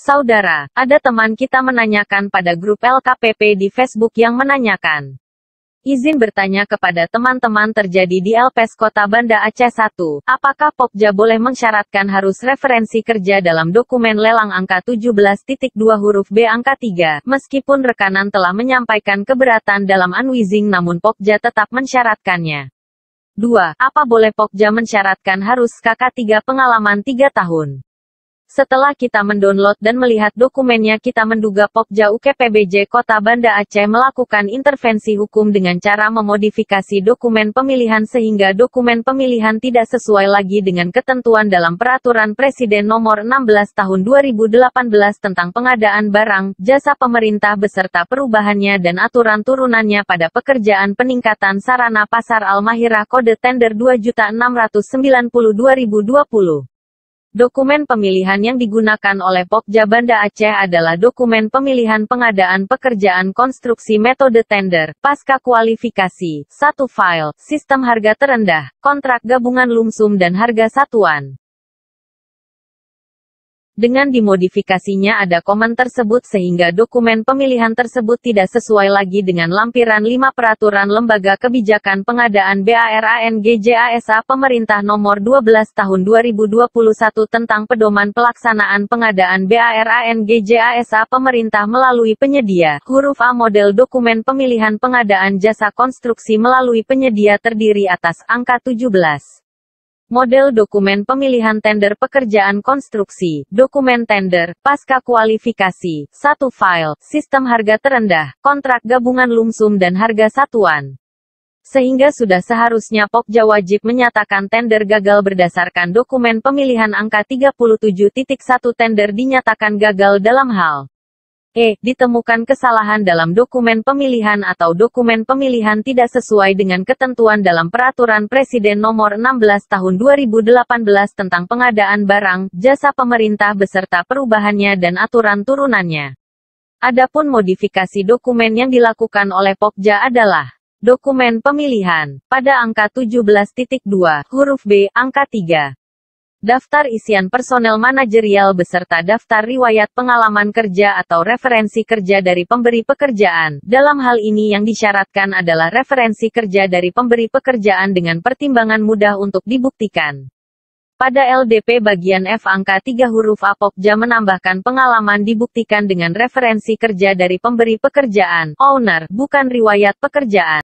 Saudara, ada teman kita menanyakan pada grup LKPP di Facebook yang menanyakan. Izin bertanya kepada teman-teman terjadi di LPS Kota Banda Aceh 1. Apakah Pokja boleh mensyaratkan harus referensi kerja dalam dokumen lelang angka 17.2 huruf B angka 3, meskipun rekanan telah menyampaikan keberatan dalam unwizing namun Pokja tetap mensyaratkannya. 2. Apa boleh Pokja mensyaratkan harus KK3 pengalaman 3 tahun? Setelah kita mendownload dan melihat dokumennya kita menduga Pokja UKPBJ Kota Banda Aceh melakukan intervensi hukum dengan cara memodifikasi dokumen pemilihan sehingga dokumen pemilihan tidak sesuai lagi dengan ketentuan dalam Peraturan Presiden Nomor 16 Tahun 2018 tentang pengadaan barang, jasa pemerintah beserta perubahannya dan aturan turunannya pada pekerjaan peningkatan sarana pasar Al-Mahirah Kode Tender 2.690/2020. Dokumen pemilihan yang digunakan oleh Pokja Banda Aceh adalah dokumen pemilihan pengadaan pekerjaan konstruksi metode tender, pasca kualifikasi, 1 file, sistem harga terendah, kontrak gabungan lumsum dan harga satuan. Dengan dimodifikasinya ada komen tersebut sehingga dokumen pemilihan tersebut tidak sesuai lagi dengan lampiran 5 Peraturan Lembaga Kebijakan Pengadaan BARANGJASA Pemerintah Nomor 12 Tahun 2021 tentang Pedoman Pelaksanaan Pengadaan BARANGJASA Pemerintah melalui penyedia. Huruf A model dokumen pemilihan pengadaan jasa konstruksi melalui penyedia terdiri atas angka 17. Model dokumen pemilihan tender pekerjaan konstruksi, dokumen tender, pasca kualifikasi, 1 file, sistem harga terendah, kontrak gabungan lumsum dan harga satuan. Sehingga sudah seharusnya Pokja wajib menyatakan tender gagal berdasarkan dokumen pemilihan angka 37.1 tender dinyatakan gagal dalam hal ditemukan kesalahan dalam dokumen pemilihan atau dokumen pemilihan tidak sesuai dengan ketentuan dalam Peraturan Presiden Nomor 16 Tahun 2018 tentang pengadaan barang, jasa pemerintah beserta perubahannya dan aturan turunannya. Adapun modifikasi dokumen yang dilakukan oleh Pokja adalah dokumen pemilihan, pada angka 17.2, huruf B, angka 3. Daftar isian personel manajerial beserta daftar riwayat pengalaman kerja atau referensi kerja dari pemberi pekerjaan. Dalam hal ini yang disyaratkan adalah referensi kerja dari pemberi pekerjaan dengan pertimbangan mudah untuk dibuktikan. Pada LDP bagian F angka 3 huruf A Pokja menambahkan pengalaman dibuktikan dengan referensi kerja dari pemberi pekerjaan, owner, bukan riwayat pekerjaan.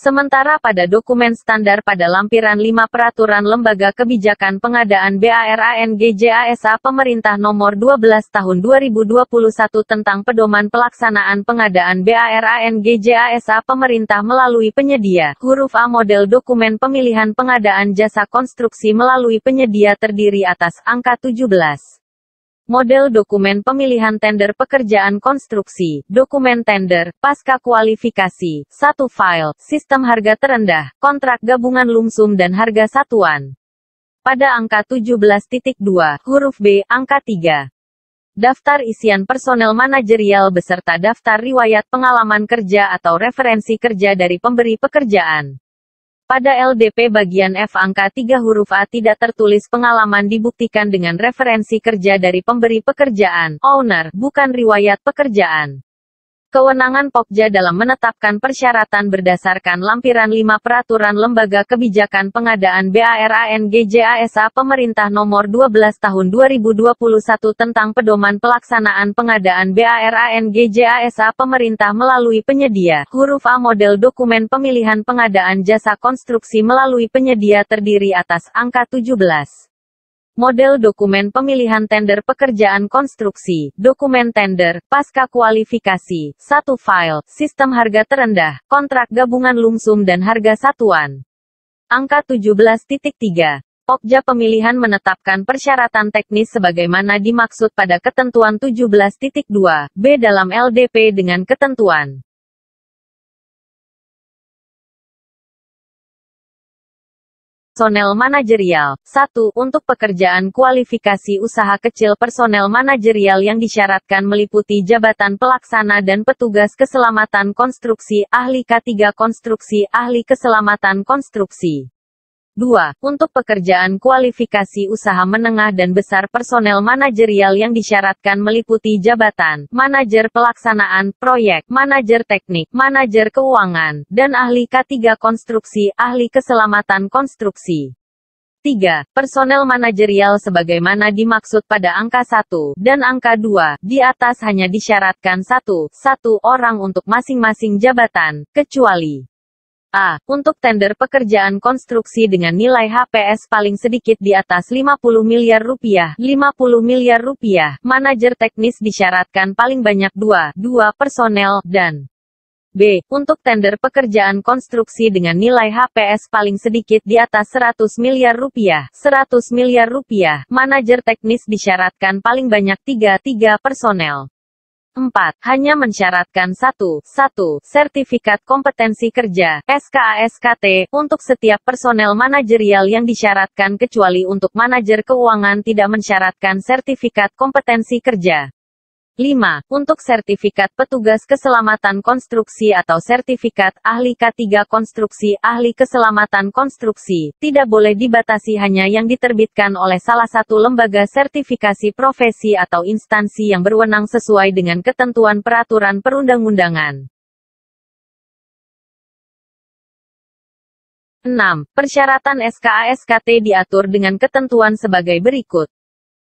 Sementara pada dokumen standar pada lampiran 5 Peraturan Lembaga Kebijakan Pengadaan BARANGJASA Pemerintah Nomor 12 Tahun 2021 tentang Pedoman Pelaksanaan Pengadaan BARANGJASA Pemerintah melalui penyedia, huruf A model dokumen pemilihan pengadaan jasa konstruksi melalui penyedia terdiri atas angka 17. Model dokumen pemilihan tender pekerjaan konstruksi, dokumen tender, pasca kualifikasi, 1 file, sistem harga terendah, kontrak gabungan lumsum dan harga satuan. Pada angka 17.2, huruf B, angka 3. Daftar isian personel manajerial beserta daftar riwayat pengalaman kerja atau referensi kerja dari pemberi pekerjaan. Pada LDP bagian F angka 3 huruf A tidak tertulis pengalaman dibuktikan dengan referensi kerja dari pemberi pekerjaan, owner, bukan riwayat pekerjaan. Kewenangan Pokja dalam menetapkan persyaratan berdasarkan lampiran 5 Peraturan Lembaga Kebijakan Pengadaan BARANGJASA Pemerintah Nomor 12 Tahun 2021 tentang Pedoman Pelaksanaan Pengadaan BARANGJASA Pemerintah melalui penyedia, huruf A model dokumen pemilihan pengadaan jasa konstruksi melalui penyedia terdiri atas angka 17. Model dokumen pemilihan tender pekerjaan konstruksi, dokumen tender, pasca kualifikasi, 1 file, sistem harga terendah, kontrak gabungan lumsum dan harga satuan. Angka 17.3. Pokja pemilihan menetapkan persyaratan teknis sebagaimana dimaksud pada ketentuan 17.2, B dalam LDP dengan ketentuan. Personel manajerial. 1. Untuk pekerjaan kualifikasi usaha kecil personel manajerial yang disyaratkan meliputi jabatan pelaksana dan petugas keselamatan konstruksi, ahli K3 konstruksi, ahli keselamatan konstruksi. 2. Untuk pekerjaan kualifikasi usaha menengah dan besar personel manajerial yang disyaratkan meliputi jabatan, manajer pelaksanaan, proyek, manajer teknik, manajer keuangan, dan ahli K3 konstruksi, ahli keselamatan konstruksi. 3. Personel manajerial sebagaimana dimaksud pada angka 1 dan angka 2, di atas hanya disyaratkan 1 orang untuk masing-masing jabatan, kecuali A. Untuk tender pekerjaan konstruksi dengan nilai HPS paling sedikit di atas 50 miliar rupiah, 50 miliar rupiah, manajer teknis disyaratkan paling banyak 2 personel, dan B. Untuk tender pekerjaan konstruksi dengan nilai HPS paling sedikit di atas 100 miliar rupiah, 100 miliar rupiah, manajer teknis disyaratkan paling banyak 3 personel. 4. Hanya mensyaratkan 1 sertifikat kompetensi kerja, SKA/SKT, untuk setiap personel manajerial yang disyaratkan kecuali untuk manajer keuangan tidak mensyaratkan sertifikat kompetensi kerja. 5. Untuk sertifikat petugas keselamatan konstruksi atau sertifikat ahli K3 konstruksi, ahli keselamatan konstruksi, tidak boleh dibatasi hanya yang diterbitkan oleh salah satu lembaga sertifikasi profesi atau instansi yang berwenang sesuai dengan ketentuan peraturan perundang-undangan. 6. Persyaratan SKA/SKT diatur dengan ketentuan sebagai berikut.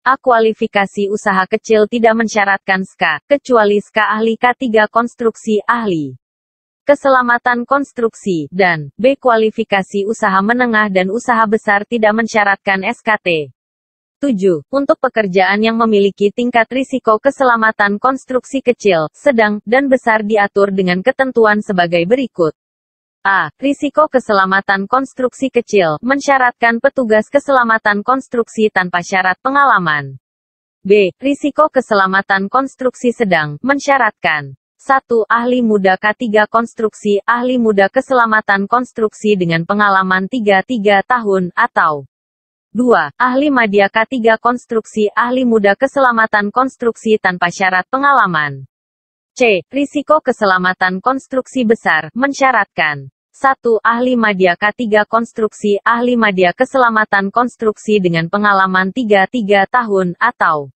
A. Kualifikasi usaha kecil tidak mensyaratkan SKA, kecuali SKA ahli K3 konstruksi, ahli keselamatan konstruksi, dan B. Kualifikasi usaha menengah dan usaha besar tidak mensyaratkan SKT. 7. Untuk pekerjaan yang memiliki tingkat risiko keselamatan konstruksi kecil, sedang, dan besar diatur dengan ketentuan sebagai berikut. A. Risiko keselamatan konstruksi kecil, mensyaratkan petugas keselamatan konstruksi tanpa syarat pengalaman. B. Risiko keselamatan konstruksi sedang, mensyaratkan 1. Ahli muda K3 konstruksi, ahli muda keselamatan konstruksi dengan pengalaman 3 tahun, atau 2. Ahli madya K3 konstruksi, ahli muda keselamatan konstruksi tanpa syarat pengalaman. C. Risiko keselamatan konstruksi besar, mensyaratkan 1. Ahli madya K3 konstruksi, ahli madya keselamatan konstruksi dengan pengalaman 3 tahun, atau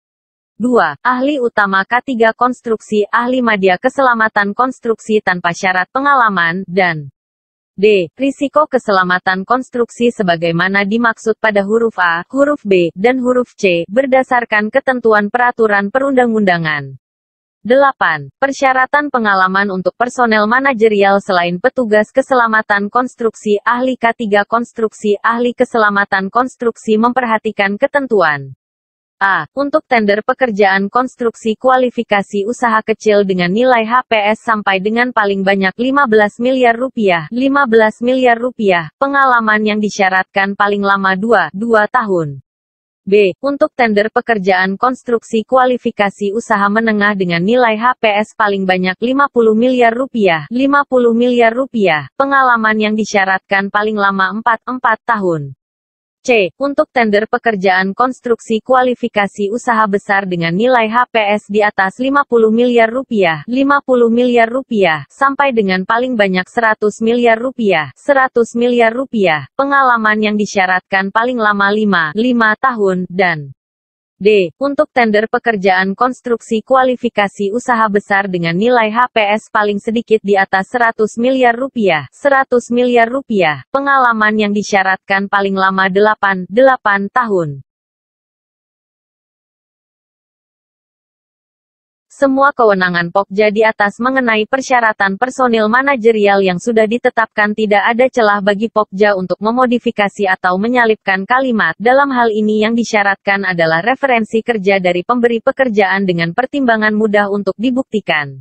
2. Ahli utama K3 konstruksi, ahli madya keselamatan konstruksi tanpa syarat pengalaman, dan D. Risiko keselamatan konstruksi sebagaimana dimaksud pada huruf A, huruf B, dan huruf C, berdasarkan ketentuan peraturan perundang-undangan. 8. Persyaratan pengalaman untuk personel manajerial selain petugas keselamatan konstruksi, ahli K3 konstruksi, ahli keselamatan konstruksi memperhatikan ketentuan. A. Untuk tender pekerjaan konstruksi kualifikasi usaha kecil dengan nilai HPS sampai dengan paling banyak 15 miliar rupiah, 15 miliar rupiah, pengalaman yang disyaratkan paling lama 2 tahun. B. Untuk tender pekerjaan konstruksi kualifikasi usaha menengah dengan nilai HPS paling banyak 50 miliar rupiah, 50 miliar rupiah, pengalaman yang disyaratkan paling lama 4 tahun. C. Untuk tender pekerjaan konstruksi kualifikasi usaha besar dengan nilai HPS di atas 50 miliar rupiah, 50 miliar rupiah, sampai dengan paling banyak 100 miliar rupiah, 100 miliar rupiah, pengalaman yang disyaratkan paling lama 5 tahun, dan D. Untuk tender pekerjaan konstruksi kualifikasi usaha besar dengan nilai HPS paling sedikit di atas 100 miliar rupiah, 100 miliar rupiah, pengalaman yang disyaratkan paling lama 8 tahun. Semua kewenangan Pokja di atas mengenai persyaratan personil manajerial yang sudah ditetapkan tidak ada celah bagi Pokja untuk memodifikasi atau menyalipkan kalimat. Dalam hal ini yang disyaratkan adalah referensi kerja dari pemberi pekerjaan dengan pertimbangan mudah untuk dibuktikan.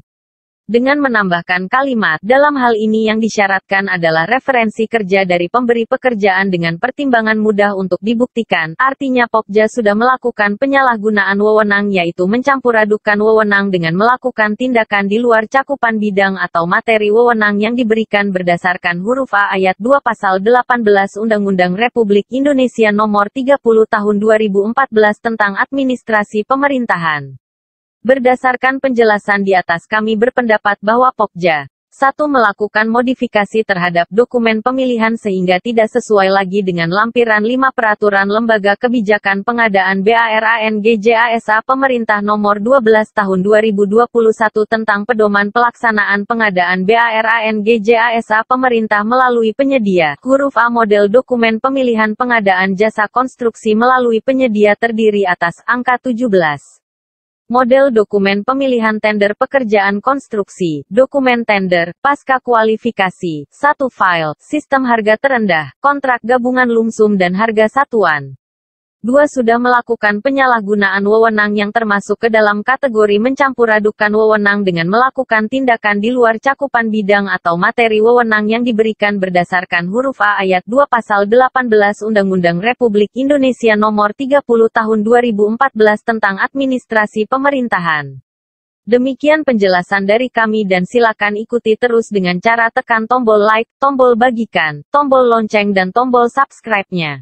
Dengan menambahkan kalimat, dalam hal ini yang disyaratkan adalah referensi kerja dari pemberi pekerjaan dengan pertimbangan mudah untuk dibuktikan, artinya Pokja sudah melakukan penyalahgunaan wewenang yaitu mencampuradukan wewenang dengan melakukan tindakan di luar cakupan bidang atau materi wewenang yang diberikan berdasarkan huruf A ayat 2 pasal 18 Undang-Undang Republik Indonesia Nomor 30 Tahun 2014 tentang Administrasi Pemerintahan. Berdasarkan penjelasan di atas kami berpendapat bahwa Pokja 1. Melakukan modifikasi terhadap dokumen pemilihan sehingga tidak sesuai lagi dengan lampiran 5 Peraturan Lembaga Kebijakan Pengadaan BARANGJASA Pemerintah Nomor 12 Tahun 2021 tentang pedoman pelaksanaan pengadaan BARANGJASA Pemerintah melalui penyedia. Huruf A. Model dokumen pemilihan pengadaan jasa konstruksi melalui penyedia terdiri atas angka 17. Model dokumen pemilihan tender pekerjaan konstruksi, dokumen tender, pasca kualifikasi, 1 file, sistem harga terendah, kontrak gabungan lumsum dan harga satuan. 2. Sudah melakukan penyalahgunaan wewenang yang termasuk ke dalam kategori mencampuradukan wewenang dengan melakukan tindakan di luar cakupan bidang atau materi wewenang yang diberikan berdasarkan huruf A ayat 2 pasal 18 Undang-Undang Republik Indonesia Nomor 30 Tahun 2014 tentang Administrasi Pemerintahan. Demikian penjelasan dari kami dan silakan ikuti terus dengan cara tekan tombol like, tombol bagikan, tombol lonceng dan tombol subscribe-nya.